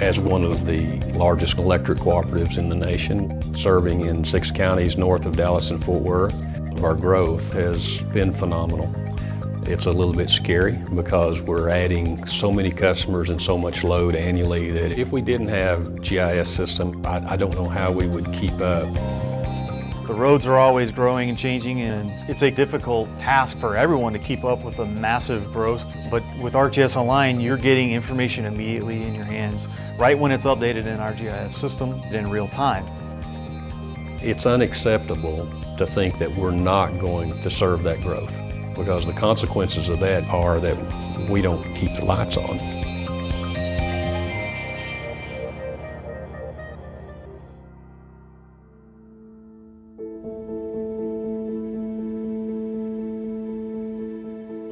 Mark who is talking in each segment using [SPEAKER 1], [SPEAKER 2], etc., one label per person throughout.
[SPEAKER 1] As one of the largest electric cooperatives in the nation, serving in 6 counties north of Dallas and Fort Worth, our growth has been phenomenal. It's a little bit scary because we're adding so many customers and so much load annually that if we didn't have GIS system, I don't know how we would keep up.
[SPEAKER 2] The roads are always growing and changing, and it's a difficult task for everyone to keep up with the massive growth. But with ArcGIS Online, you're getting information immediately in your hands, right when it's updated in our GIS system in real time.
[SPEAKER 1] It's unacceptable to think that we're not going to serve that growth, because the consequences of that are that we don't keep the lights on.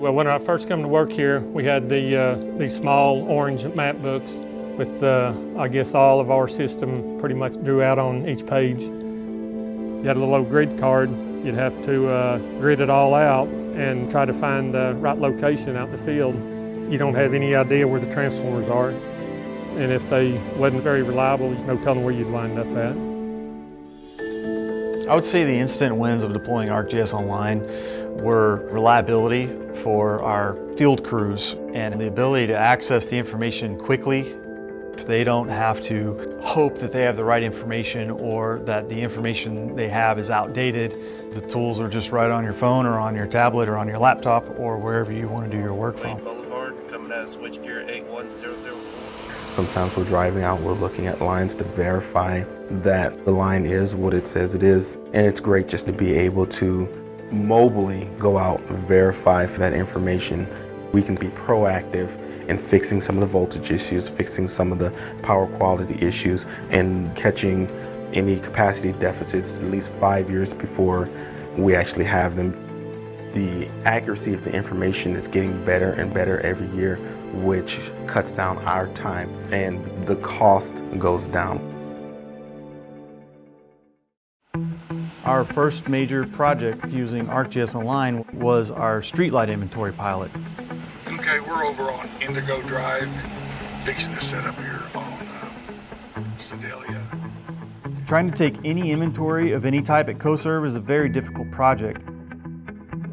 [SPEAKER 3] Well, when I first come to work here, we had these small orange map books with, I guess, all of our system pretty much drew out on each page. You had a little old grid card. You'd have to grid it all out and try to find the right location out in the field. You don't have any idea where the transformers are. And if they wasn't very reliable, no telling where you'd wind up at.
[SPEAKER 2] I would say the instant wins of deploying ArcGIS Online were reliability for our field crews and the ability to access the information quickly. They don't have to hope that they have the right information or that the information they have is outdated. The tools are just right on your phone or on your tablet or on your laptop or wherever you want to do your work from.
[SPEAKER 4] Boulevard, coming out of switchgear 81004.
[SPEAKER 5] Sometimes we're driving out, we're looking at lines to verify that the line is what it says it is. And it's great just to be able to mobily go out and verify for that information. We can be proactive in fixing some of the voltage issues, fixing some of the power quality issues, and catching any capacity deficits at least 5 years before we actually have them. The accuracy of the information is getting better and better every year, which cuts down our time and the cost goes down.
[SPEAKER 2] Our first major project using ArcGIS Online was our streetlight inventory pilot.
[SPEAKER 6] Okay, we're over on Indigo Drive, fixing to set up here on Sedalia.
[SPEAKER 2] Trying to take any inventory of any type at CoServ is a very difficult project.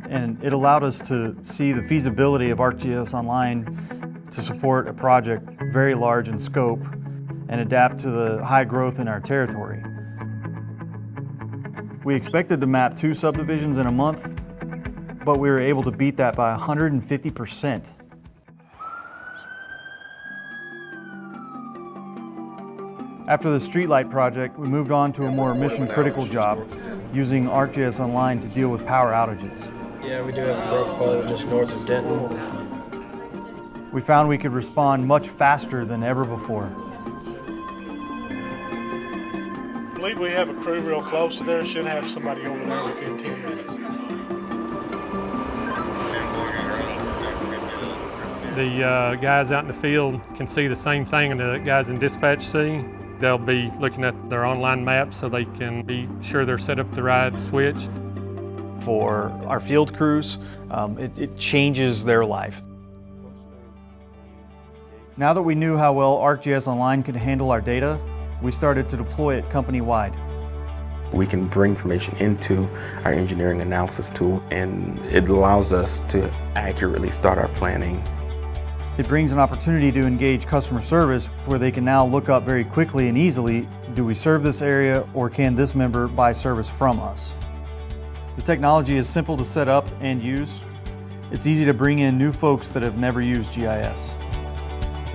[SPEAKER 2] And it allowed us to see the feasibility of ArcGIS Online to support a project very large in scope and adapt to the high growth in our territory. We expected to map 2 subdivisions in a month, but we were able to beat that by 150%. After the streetlight project, we moved on to a more mission-critical job, using ArcGIS Online to deal with power outages.
[SPEAKER 7] Yeah, we do have a broke pole just north of Denton.
[SPEAKER 2] We found we could respond much faster than ever before.
[SPEAKER 3] I believe we have a crew real close to there. Should have somebody over there within 10 minutes. The guys out in the field can see the same thing and the guys in dispatch see. They'll be looking at their online maps so they can be sure they're set up the right switch.
[SPEAKER 2] For our field crews, it changes their life. Now that we knew how well ArcGIS Online could handle our data, we started to deploy it company-wide.
[SPEAKER 5] We can bring information into our engineering analysis tool, and it allows us to accurately start our planning.
[SPEAKER 2] It brings an opportunity to engage customer service where they can now look up very quickly and easily, do we serve this area or can this member buy service from us? The technology is simple to set up and use. It's easy to bring in new folks that have never used GIS.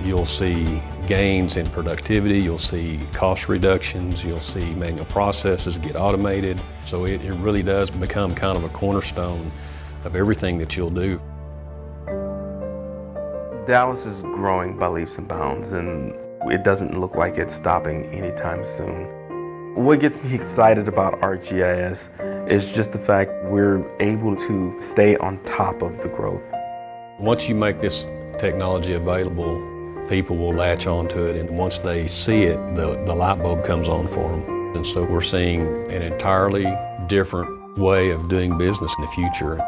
[SPEAKER 1] You'll see gains in productivity, you'll see cost reductions, you'll see manual processes get automated. So it really does become kind of a cornerstone of everything that you'll do.
[SPEAKER 5] Dallas is growing by leaps and bounds, and it doesn't look like it's stopping anytime soon. What gets me excited about ArcGIS is just the fact we're able to stay on top of the growth.
[SPEAKER 1] Once you make this technology available, people will latch onto it, and once they see it, the light bulb comes on for them. And so we're seeing an entirely different way of doing business in the future.